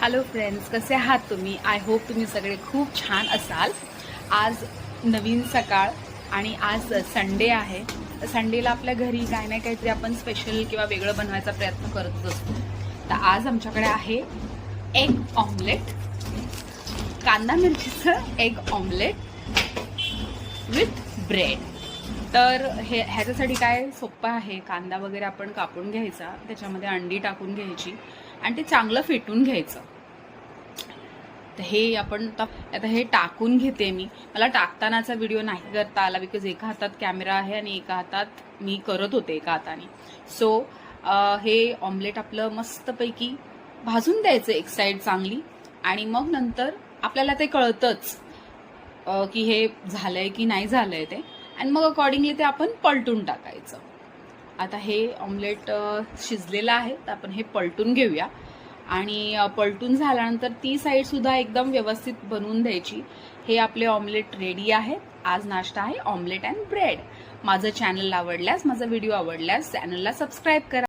Hello friends, कसे आहात तुम्ही? आय होप तुम्ही सगळे खूप छान असाल. आज नवीन सकाळ आणि आज संडे आहे. संडेला आपल्या घरी काय नाही काहीतरी आपण स्पेशल किंवा वेगळं बनवायचा प्रयत्न करत असतो. तर आज आमच्याकडे आहे एग ऑमलेट, कांदा मिरचीचं एग ऑमलेट विथ ब्रेड. तर ह्याच्यासाठी काय सोपं आहे, कांदा वगैरे आपण कापून घ्यायचा, त्याच्यामध्ये अंडी टाकून घ्यायची आणि ते चांगलं फेटून घ्यायचं. तर हे आपण आता हे टाकून घेते मी. मला टाकतानाचा व्हिडिओ नाही करता आला बिकॉज एका हातात कॅमेरा आहे आणि एका हातात मी करत होते एका हाताने. सो हे ऑमलेट आपलं मस्तपैकी भाजून द्यायचं एक साईड चांगली आणि मग नंतर आपल्याला ते कळतंच की हे झालंय की नाही झालंय ते, आणि मग अकॉर्डिंगली ते आपण पलटून टाकायचं. आता हे ऑमलेट शिजलेलं आहे, तर आपण हे पलटून घेऊया आणि पलटून झाल्यानंतर ती साईड सुद्धा एकदम व्यवस्थित बनवून द्यायची. हे आपले ऑमलेट रेडी आहे. आज नाश्ता आहे ऑमलेट अँड ब्रेड. माझं चॅनल आवडल्यास, माझा व्हिडिओ आवडल्यास चॅनलला सबस्क्राईब करा.